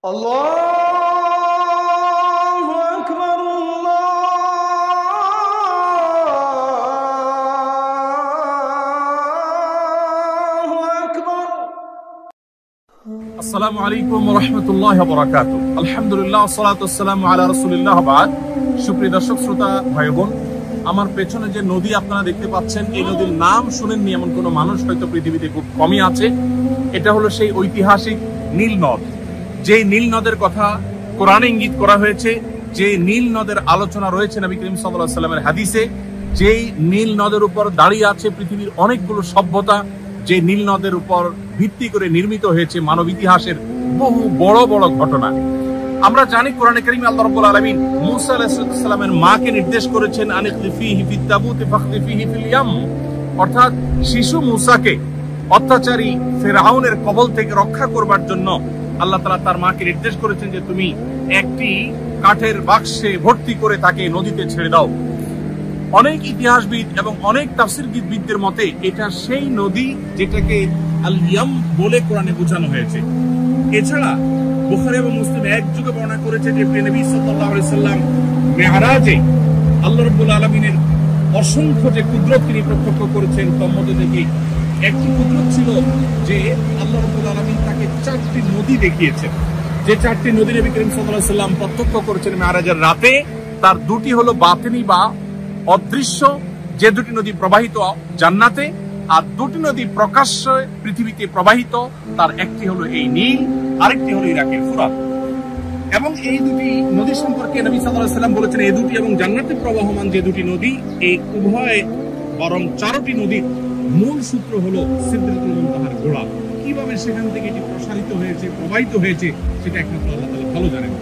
আল্লাহু আকবার, আল্লাহু আকবার। আসসালামু আলাইকুম ওয়া রাহমাতুল্লাহি ওয়া বারাকাতুহু। আলহামদুলিল্লাহ, সালাতু ওয়াসসালামু আলা রাসূলিল্লাহ। বাদ, সুপ্রিয় দর্শক শ্রোতা ভাই বোন, আমার পেছনে যে নদী আপনারা দেখতে পাচ্ছেন, এই নদীর নাম শুনেননি এমন কোন মানুষ হয়তো পৃথিবীতে খুব কমই আছে। এটা হলো সেই ঐতিহাসিক নীল নদ। যে নীল নদের কথা কোরআনে ইঙ্গিত করা হয়েছে, যে নীল নদের আলোচনা রয়েছে নবী করিম সাল্লাল্লাহু আলাইহি ওয়াসাল্লামের হাদিসে, যেই নীল নদের উপর দাঁড়িয়ে আছে পৃথিবীর অনেকগুলো সভ্যতা, যে নীল নদের উপর ভিত্তি করে নির্মিত হয়েছে মানব ইতিহাসের বহু বড় বড় ঘটনা। আমরা জানি কোরআনে কারীমে আল্লাহ রাব্বুল আলামিন মূসা আলাইহিস সালামের মাকে নির্দেশ করেছেন আনিকফিহি ফিত তাবুত ফাখফিহি ফিল ইয়াম, অর্থাৎ শিশু মূসাকে অত্যাচারী ফিরআউনের কবল থেকে রক্ষা করবার জন্য আল্লাহ তাআলা তার মাকে নির্দেশ করেছেন যে তুমি একটি কাঠের বাক্সে ভর্তি করে তাকে নদীতে ছেড়ে দাও। অনেক ইতিহাসবিদ এবং অনেক তাফসীরবিদদের মতে এটা সেই নদী যেটাকে আল ইয়াম বলে কোরআনে বোঝানো হয়েছে। এছাড়া বুখারী এবং মুসলিম একযোগে বর্ণনা করেছে যে নবী সাল্লাল্লাহু আলাইহি সাল্লাম মেরাজে আল্লাহ রাব্বুল আলামিনের অসংখ্য যে কুদরত তিনি প্রত্যক্ষ করেছেন, তার মধ্যে থেকে একটি কুদরত ছিল যে আল্লাহ রাব্বুল আলামিন তাকে চারটি নদী দেখিয়েছেন। যে চারটি নদী নবী করিম সাল্লাল্লাহু আলাইহি সাল্লাম প্রত্যক্ষ করেছেন মেরাজের রাতে, তার দুটি হলো বাতিনি বা অদৃশ্য, যে দুটি নদী প্রবাহিত জান্নাতে, আর দুটি নদী প্রকাশ্যে পৃথিবীতে প্রবাহিত। তার একটি হলো এই নীল, আরেকটি হলো ইরাকের ফুরাত। এবং এই দুটি নদী সম্পর্কে নবী সাল্লাল্লাহু আলাইহি সাল্লাম বলেছেন এই দুটি এবং জান্নাতে প্রবাহমান যে দুটি নদী, এই উভয় বরং চারটি নদীর মূল সূত্র হলো সিদরাতুল মুনতাহার গোড়া। কিভাবে সেখান থেকে এটি প্রসারিত হয়েছে, প্রবাহিত হয়েছে, সেটা একমাত্র আল্লাহ তাআলা ভালো জানেন।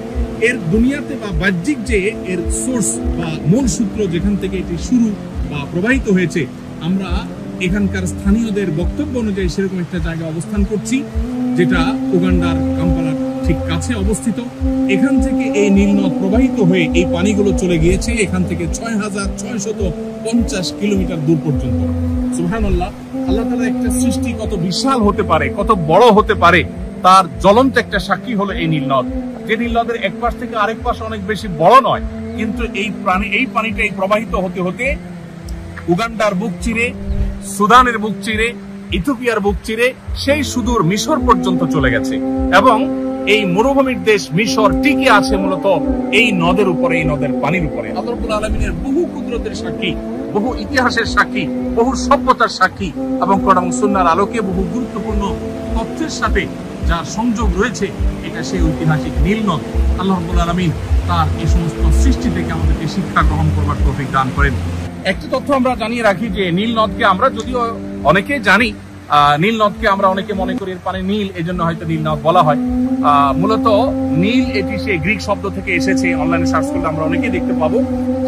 এর দুনিয়াতে বা বাহ্যিক যে এর সোর্স বা মূল সূত্র যেখান থেকে এটি শুরু বা প্রবাহিত হয়েছে, আমরা এখানকার স্থানীয়দের বক্তব্য অনুযায়ী সেরকম একটা জায়গায় অবস্থান করছি, যেটা উগান্ডার কাম্পালার ঠিক কাছে অবস্থিত। এখান থেকে এই নীল নদ প্রবাহিত হয়ে এই পানিগুলো চলে গিয়েছে এখান থেকে ৬,৬৫০ কিলোমিটার দূর পর্যন্ত। সুবহানাল্লাহ, আল্লাহ তাআলা একটা সৃষ্টি কত বিশাল হতে পারে, কত বড় হতে পারে, তার জ্বলন্ত একটা সাক্ষী হলো এই নীল নদ। যে নীল নদের এক পাশ থেকে আরেক পাশ অনেক বেশি বড় নয়, কিন্তু এই পানিটা প্রবাহিত হতে হতে উগান্ডার বুক চিরে, সুদানের বুক চিরে, ইথিওপিয়ার বুক চিরে সেই সুদূর মিশর পর্যন্ত চলে গেছে। এবং এই মরুভূমির দেশ মিশর টিকে আছে মূলত এই নদের উপরে, এই নদের পানির উপরে। আল্লাহ রাব্বুল আলামিনের বহু কুদরতের সাক্ষী, বহু ইতিহাসের সাক্ষী, বহু সভ্যতার সাক্ষী, এবং কোরআন এবং সুন্নাহর আলোকে বহু গুরুত্বপূর্ণ তথ্যের সাথে যার সংযোগ রয়েছে, এটা সেই ঐতিহাসিক নীল নদ। আল্লাহ রাব্বুল আলামিন তার এই সমস্ত সৃষ্টি থেকে আমাদেরকে শিক্ষা গ্রহণ করবার তৌফিক দান করেন। একটি তথ্য আমরা জানিয়ে রাখি যে নীল নদকে আমরা যদিও অনেকে জানি, নীল নদকে আমরা অনেকে মনে করি এর পানি নীল, এই জন্য হয়তো নীল নদ বলা হয়। মূলত নীল এটি সেই গ্রিক শব্দ থেকে এসেছে। অনলাইনে সার্চ করলে আমরা অনেকেই দেখতে পাবো।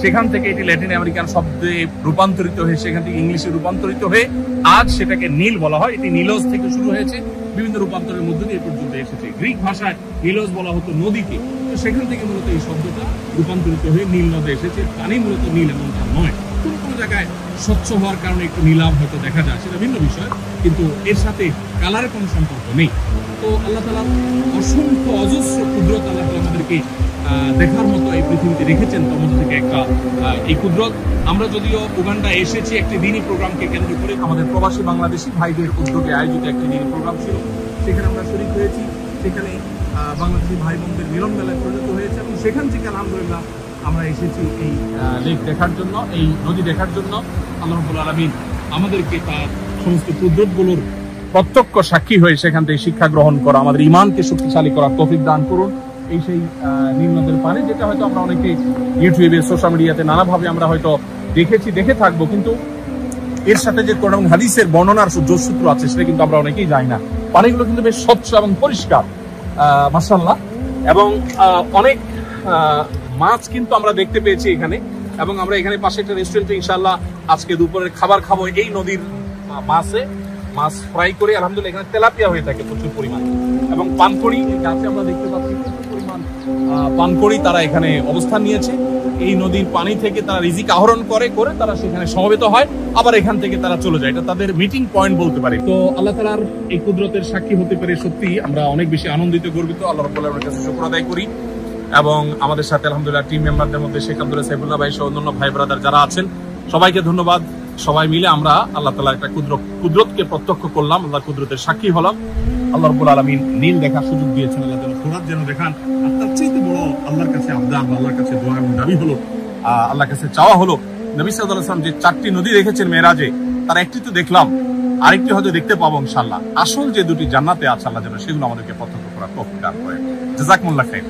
সেখান থেকে এটি ল্যাটিন আমেরিকান শব্দে রূপান্তরিত হয়ে, সেখান থেকে ইংলিশে রূপান্তরিত হয়ে আজ সেটাকে নীল বলা হয়। এটি নীলজ থেকে শুরু হয়েছে, বিভিন্ন রূপান্তরের মধ্যে দিয়ে পর্যন্ত এসেছে। গ্রিক ভাষায় নীলজ বলা হতো নদীকে, তো সেখান থেকে মূলত এই শব্দটা রূপান্তরিত হয়ে নীল নদে এসেছে। পানি মূলত নীল এমনটা নয়। কোনো কোনো জায়গায় স্বচ্ছ হওয়ার কারণে একটু নীলাভ হয়তো দেখা যায়, সেটা ভিন্ন বিষয়, কিন্তু এর সাথে কালারের কোনো সম্পর্ক নেই। তো আল্লাহ তাআলা অসংখ্য অজস্র কুদরত আল্লাহ তাআলা আমাদেরকে দেখার মতো এই পৃথিবীতে রেখেছেন। তার মধ্যে থেকে একটা এই কুদরত। আমরা যদিও উগান্ডা এসেছি একটি দিনই প্রোগ্রামকে কেন্দ্র করে, আমাদের প্রবাসী বাংলাদেশি ভাইদের উদ্যোগে আয়োজিত একটি দিনই প্রোগ্রাম ছিল, সেখানে আমরা শরীক হয়েছি। সেখানে বাংলাদেশি ভাই বোনদের মিলন মেলায় পরিণত হয়েছে, এবং সেখান থেকে আলহামদুলিল্লাহ আমরা এসেছি এই লেক দেখার জন্য, এই নদী দেখার জন্য। আল্লাহ রাব্বুল আলামিন আমাদেরকে তার সমস্ত কুদরতগুলোর প্রত্যক্ষ সাক্ষী হয়ে সেখান থেকে শিক্ষা গ্রহণ করা, আমাদের ঈমানকে শক্তিশালী করার তৌফিক দান করুন। এই সেই নীল নদের পানি, যেটা হয়তো আমরা অনেকে ইউটিউবে, সোশ্যাল মিডিয়াতে নানাভাবে আমরা হয়তো দেখে থাকবো, কিন্তু এর সাথে যে কোরআন এবং হাদিসের বর্ণনার যোগসূত্র আছে সেটা কিন্তু আমরা অনেকেই জানি না। পানিগুলো কিন্তু বেশ স্বচ্ছ এবং পরিষ্কার, মাশাআল্লাহ। এবং অনেক মাছ কিন্তু আমরা দেখতে পেয়েছি এখানে, এবং আমরা এখানে পাশে একটা রেস্টুরেন্টে ইনশাআল্লাহ আজকে দুপুরের খাবার খাবো এই নদীর মাছ ফ্রাই করে। আলহামদুলিল্লাহ এখানে তেলাপিয়া হয়ে থাকে প্রচুর পরিমাণ, এবং পানকড়ি গাছে আমরা দেখতে পাচ্ছি প্রচুর পরিমাণ পানকড়ি তারা এখানে অবস্থান নিয়েছে। এই নদীর পানি থেকে তারা রিজিক আহরণ করে তারা সেখানে সমবেত হয়, আবার এখান থেকে তারা চলে যায়। এটা তাদের মিটিং পয়েন্ট বলতে পারি। তো আল্লাহ তাআলার এই কুদরতের সাক্ষী হতে পেরে সত্যি আমরা অনেক বেশি আনন্দিত, গর্বিত। আল্লাহ রাব্বুল আলামিনের কাছে শুকর আদায় করি। এবং আমাদের সাথে আলহামদুলিল্লাহ টিম মেম্বারদের মধ্যে শেখ আব্দুল্লাহ সাইফুল্লাহ ভাই সহ অন্যান্য ভাই ব্রাদার যারা আছেন, সবাইকে ধন্যবাদ। সবাই মিলে আমরা আল্লাহ তাআলার একটা কুদরতকে প্রত্যক্ষ করলাম, আল্লাহর কুদরতের সাক্ষী হলাম। আল্লাহ রাব্বুল আলামিন নীল দেখার সুযোগ দিয়েছেন, আল্লাহ যেন ফোরাত যেন দেখান। আর তার চাইতে বড় আল্লাহর কাছে আবদার, আল্লাহর কাছে দোয়া এবং দাবি হলো, আল্লাহর কাছে চাওয়া হলো, নবী সাল্লাল্লাহু আলাইহি ওয়াসাল্লাম যে 4টি নদী দেখেছেন মেরাজে, তার একটি তো দেখলাম, আরেকটি হয়তো দেখতে পাবো ইনশাআল্লাহ। আসল যে দুটি জান্নাতে আছে, আল্লাহ যেন সেগুলো আমাদেরকে প্রত্যক্ষ করার তৌফিক দান করেন। জাযাকুমুল্লাহ খাইর।